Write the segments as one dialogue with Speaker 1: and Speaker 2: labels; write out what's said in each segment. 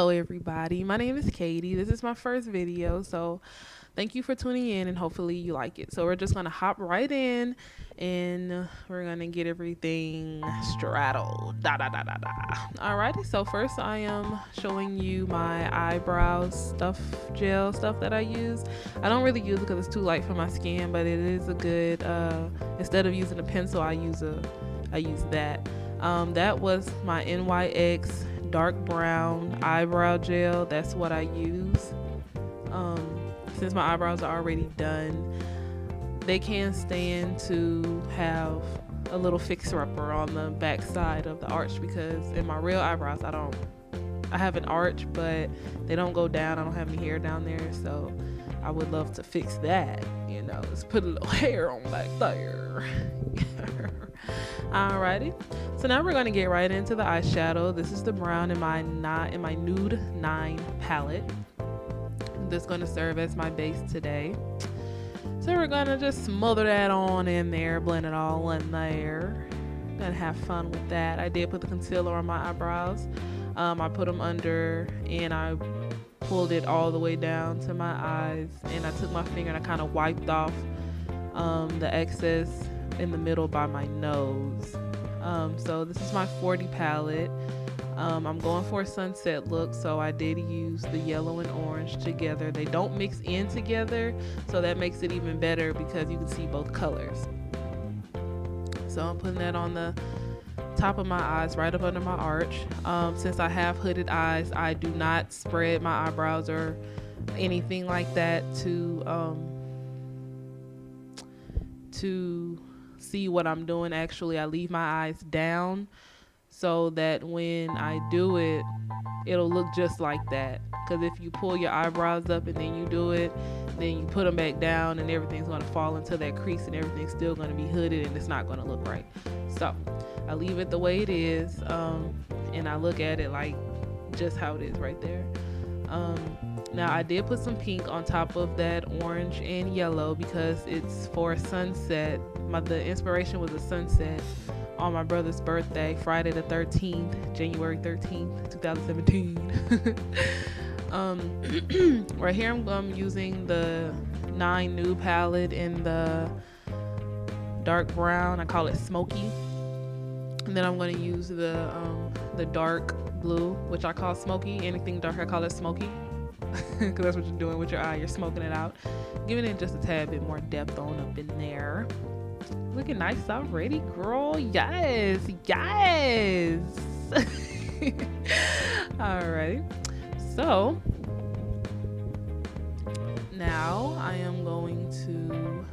Speaker 1: Hello everybody, my name is Katie. This is my first video, so thank you for tuning in and hopefully you like it. So we're just gonna hop right in and we're gonna get everything straddled. Da da da da da. Alrighty, so first I am showing you my eyebrow gel stuff that I use. I don't really use it because it's too light for my skin, but it is a good instead of using a pencil I use that. That was my NYX dark brown eyebrow gel. That's what I use. Since my eyebrows are already done, they can stand to have a little fixer-upper on the back side of the arch, because in my real eyebrows I have an arch, but they don't go down. I don't have any hair down there, so I would love to fix that. You know, just put a little hair on back there. Alrighty, so now we're going to get right into the eyeshadow. This is the brown in my nude 9 palette. This is going to serve as my base today. So we're going to just smother that on in there, blend it all in there. Gonna have fun with that. I did put the concealer on my eyebrows. I put them under and I pulled it all the way down to my eyes, and I took my finger and I kind of wiped off the excess in the middle by my nose. So this is my 40 palette. I'm going for a sunset look, so I did use the yellow and orange together. They don't mix in together, so that makes it even better because you can see both colors. So I'm putting that on the top of my eyes, right up under my arch. Since I have hooded eyes, I do not spread my eyebrows or anything like that to see what I'm doing. Actually, I leave my eyes down so that when I do it, it'll look just like that. Because if you pull your eyebrows up and then you do it, then you put them back down and everything's going to fall into that crease and everything's still going to be hooded and it's not going to look right. So I leave it the way it is, and I look at it like just how it is right there. Now I did put some pink on top of that orange and yellow because it's for a sunset. The inspiration was a sunset on my brother's birthday, Friday the 13th, January 13th, 2017. Right here I'm using the 9 Nude palette in the dark brown. I call it smoky. And then I'm going to use the dark blue, which I call smoky. Anything dark I call it smoky, because that's what you're doing with your eye. You're smoking it out, giving it just a tad bit more depth on up in there. Looking nice already, girl. Yes. Alright, so now I am going to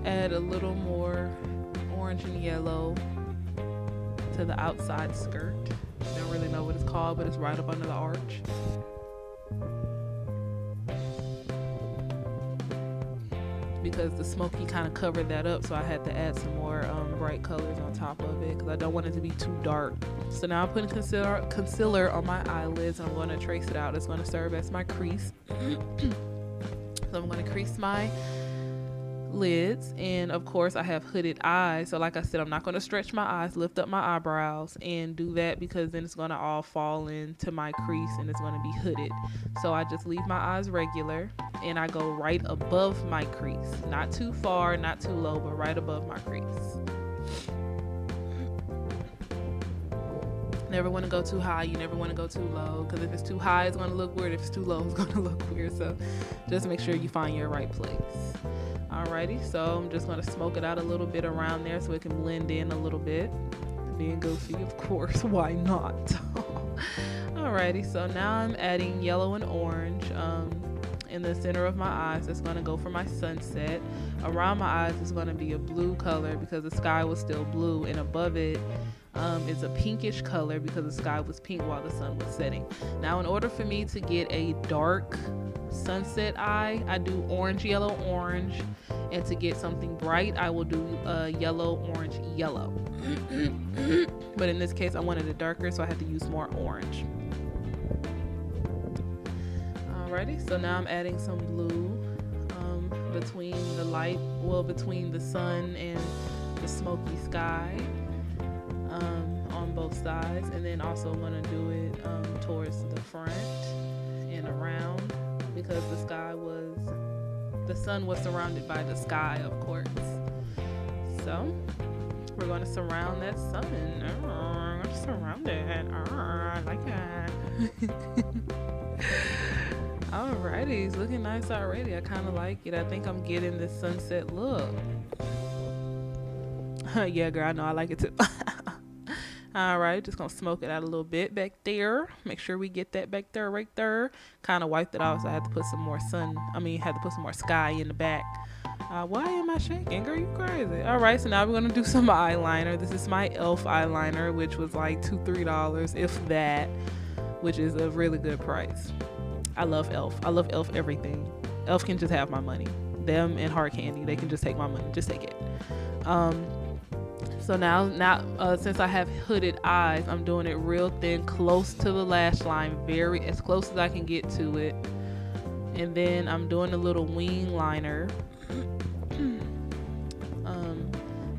Speaker 1: add a little more orange and yellow to the outside skirt. Don't really know what it's called, but it's right up under the arch. Because the smoky kind of covered that up, so I had to add some more bright colors on top of it because I don't want it to be too dark. So now I'm putting concealer on my eyelids and I'm going to trace it out. It's going to serve as my crease. So I'm going to crease my lids, and of course I have hooded eyes, so like I said, I'm not going to stretch my eyes, lift up my eyebrows and do that, because then it's going to all fall into my crease and it's going to be hooded. So I just leave my eyes regular and I go right above my crease, not too far, not too low, but right above my crease. Never want to go too high, you never want to go too low, because if it's too high it's going to look weird, if it's too low it's going to look weird. So just make sure you find your right place. Alrighty, so I'm just going to smoke it out a little bit around there so it can blend in a little bit. Being goofy, of course, why not? Alrighty, so now I'm adding yellow and orange in the center of my eyes. It's going to go for my sunset. Around my eyes is going to be a blue color because the sky was still blue, and above it is a pinkish color because the sky was pink while the sun was setting. Now in order for me to get a dark sunset eye, I do orange, yellow, orange, and to get something bright I will do yellow, orange, yellow. But in this case I wanted it darker, so I had to use more orange. Alrighty, so now I'm adding some blue between the sun and the smoky sky on both sides, and then also I'm going to do it towards the front and around, because the sun was surrounded by the sky, of course. So we're going to surround that sun. I'm surrounded. I like that. Alrighty, it's looking nice already. I kind of like it. I think I'm getting this sunset look. Yeah, girl, I know I like it too. Alright, just gonna smoke it out a little bit back there. Make sure we get that back there, right there. Kind of wiped it off, so I had to put some more had to put some more sky in the back. Why am I shaking? Girl, you crazy. Alright, so now we're gonna do some eyeliner. This is my e.l.f. eyeliner, which was like $2-3, if that, which is a really good price. I love e.l.f. I love e.l.f. everything. e.l.f. can just have my money. Them and hard candy, they can just take my money. Just take it. So now since I have hooded eyes, I'm doing it real thin, close to the lash line, as close as I can get to it. And then I'm doing a little wing liner.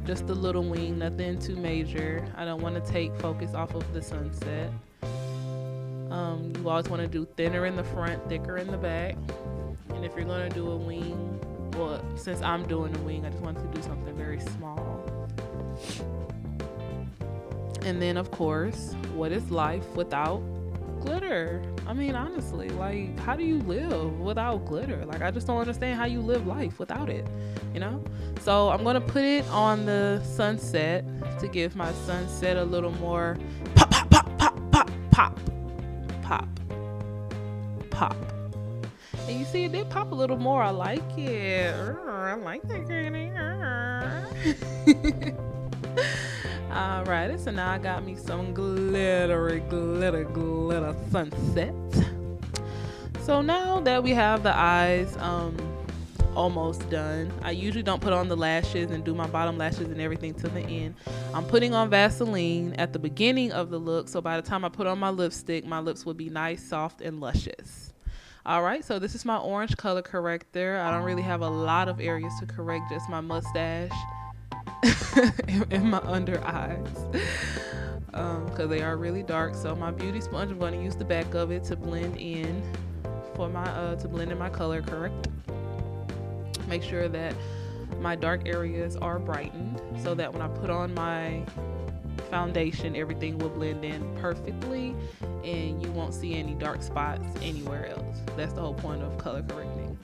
Speaker 1: Just a little wing, nothing too major. I don't want to take focus off of the sunset. You always want to do thinner in the front, thicker in the back. And if you're going to do a wing, well, since I'm doing a wing, I just wanted to do something very small. And then, of course, what is life without glitter? I mean, honestly, like, how do you live without glitter? Like, I just don't understand how you live life without it, you know? So I'm gonna put it on the sunset to give my sunset a little more pop, pop, pop, pop, pop, pop, pop, pop. And you see, it did pop a little more. I like it. I like that, Granny. Alright, so now I got me some glittery glitter sunset. So now that we have the eyes almost done, I usually don't put on the lashes and do my bottom lashes and everything to the end. I'm putting on Vaseline at the beginning of the look, so by the time I put on my lipstick, my lips will be nice, soft, and luscious. Alright, so this is my orange color corrector. I don't really have a lot of areas to correct, just my mustache and my under eyes, because they are really dark. So my beauty sponge, I'm going to use the back of it to blend in for my to blend in my color correct. Make sure that my dark areas are brightened, so that when I put on my foundation, everything will blend in perfectly and you won't see any dark spots anywhere else. That's the whole point of color correcting,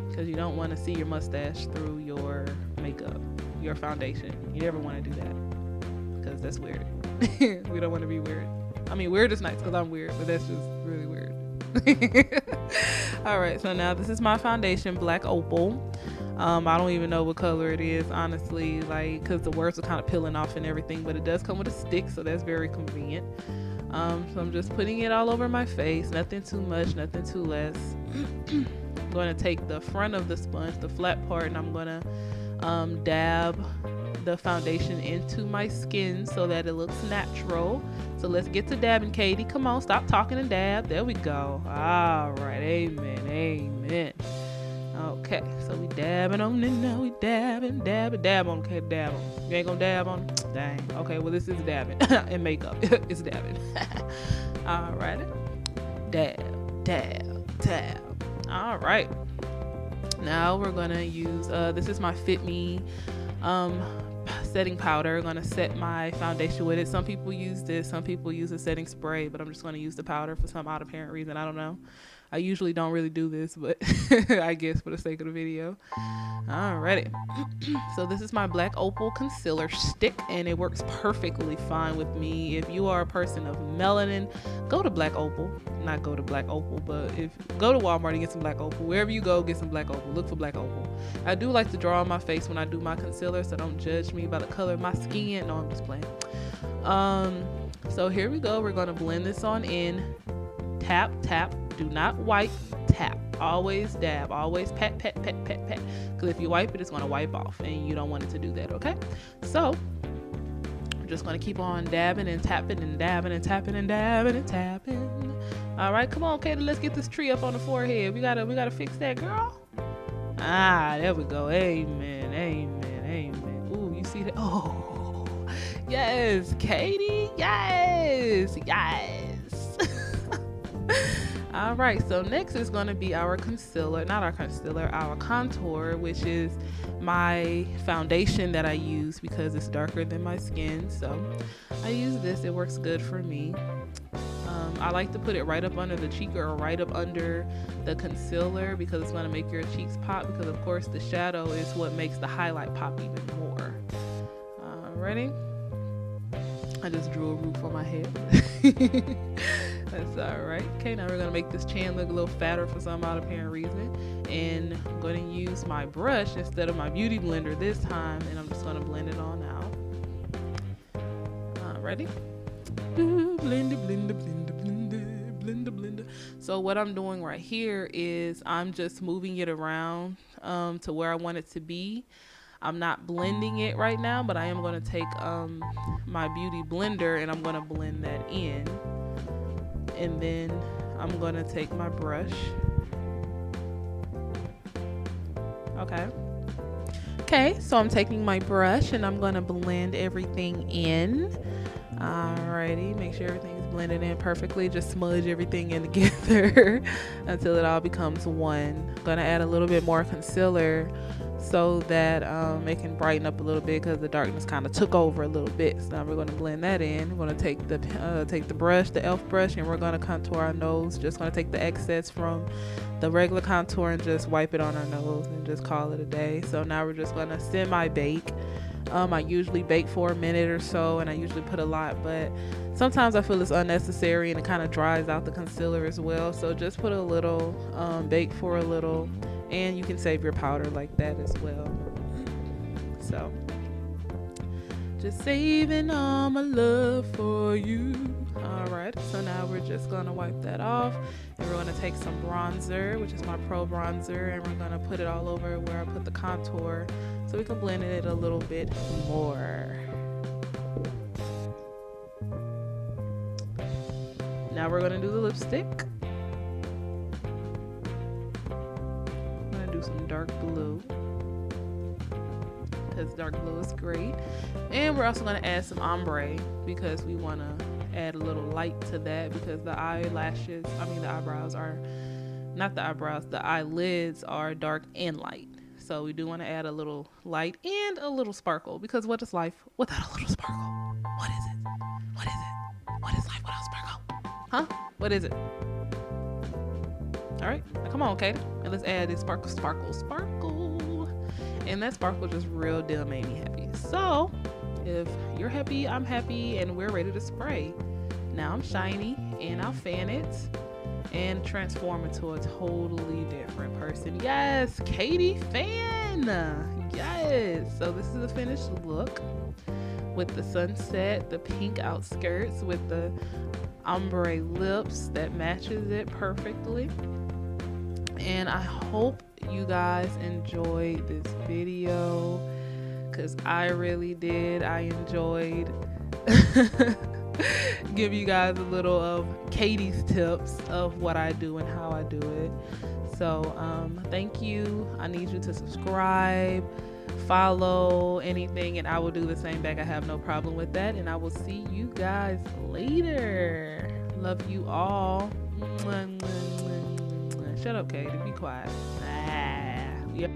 Speaker 1: because you don't want to see your mustache through your makeup, your foundation. You never want to do that, because that's weird. We don't want to be weird. I mean, weird is nice because I'm weird, but that's just really weird. Alright, so now this is my foundation, Black Opal. I don't even know what color it is, honestly, like, because the words are kind of peeling off and everything, but it does come with a stick, so that's very convenient. So I'm just putting it all over my face, nothing too much, nothing too less. I'm going to take the front of the sponge, the flat part, and I'm going to dab the foundation into my skin so that it looks natural. So let's get to dabbing, Katie. Come on, stop talking and dab. There we go. All right, amen, amen. Okay, so we dabbing on it now. We dabbing, dabbing, dab on. Okay, dab on. You ain't gonna dab on? Dang. Okay, well, this is dabbing and makeup. It's dabbing. All right, dab, dab, dab. All right. Now we're gonna use this is my Fit Me setting powder. I'm gonna set my foundation with it. Some people use this, some people use a setting spray, but I'm just gonna use the powder for some odd apparent reason. I don't know. I usually don't really do this, but I guess for the sake of the video. Alrighty. So this is my Black Opal concealer stick, and it works perfectly fine with me. If you are a person of melanin, go to Black Opal. Not go to Black Opal, but go to Walmart and get some Black Opal. Wherever you go, get some Black Opal. Look for Black Opal. I do like to draw on my face when I do my concealer, so don't judge me by the color of my skin. No, I'm just playing. So here we go. We're gonna blend this on in. Tap, tap. Do not wipe, tap. Always dab. Always pat, pat, pat, pat, pat. Because if you wipe it, it's going to wipe off, and you don't want it to do that, okay? So I'm just going to keep on dabbing and tapping and dabbing and tapping and dabbing and tapping. All right, come on, Katie. Let's get this tree up on the forehead. We gotta fix that, girl. Ah, there we go. Amen, amen, amen. Ooh, you see that? Oh, Yes, Katie. Yes. Yes. All right, so next is going to be our concealer, not our concealer, our contour, which is my foundation that I use because it's darker than my skin. So I use this, it works good for me. I like to put it right up under the cheek or right up under the concealer because it's going to make your cheeks pop, because of course the shadow is what makes the highlight pop even more. Ready? I just drew a roof on my head. That's all right. Okay, now we're gonna make this chin look a little fatter for some odd apparent reason, and I'm going to use my brush instead of my beauty blender this time, and I'm just gonna blend it on out. Ready? Blend it, blend it, blend it, blend it, blend it, blend it. So what I'm doing right here is I'm just moving it around to where I want it to be. I'm not blending it right now, but I am going to take my beauty blender and I'm going to blend that in. And then I'm going to take my brush. Okay, so I'm taking my brush and I'm going to blend everything in. Alrighty, make sure everything's blended in perfectly. Just smudge everything in together until it all becomes one. I'm going to add a little bit more concealer so that it can brighten up a little bit because the darkness kind of took over a little bit. So now we're going to blend that in. We're going to take the brush, the e.l.f. brush, and we're going to contour our nose. Just going to take the excess from the regular contour and just wipe it on our nose and just call it a day. So now we're just going to semi-bake. I usually bake for a minute or so, and I usually put a lot, but sometimes I feel it's unnecessary and it kind of dries out the concealer as well. So just put a little, bake for a little, and you can save your powder like that as well. So just saving all my love for you. All right, so now we're just gonna wipe that off, and we're gonna take some bronzer, which is my Pro bronzer, and we're gonna put it all over where I put the contour so we can blend it a little bit more. Now we're gonna do the lipstick. I'm gonna do some dark blue because dark blue is great, and we're also gonna add some ombre because we wanna add a little light to that because the eyelids are dark and light. So we do want to add a little light and a little sparkle, because what is life without a little sparkle? What is it? What is it? What is life without sparkle? Huh? What is it? All right, now come on, Katie, and let's add this sparkle, sparkle, sparkle. And that sparkle just real deal made me happy. So if you're happy, I'm happy, and we're ready to spray. Now I'm shiny, and I'll fan it and transform into a totally different person. Yes, Katie fan. Yes. So this is the finished look with the sunset, the pink outskirts with the ombre lips that matches it perfectly. And I hope you guys enjoyed this video, because I really did. I enjoyed give you guys a little of Katie's tips of what I do and how I do it. So thank you. I need you to subscribe, follow, anything, and I will do the same back. I have no problem with that, and I will see you guys later. Love you all. Shut up, Katie. Be quiet. Yep.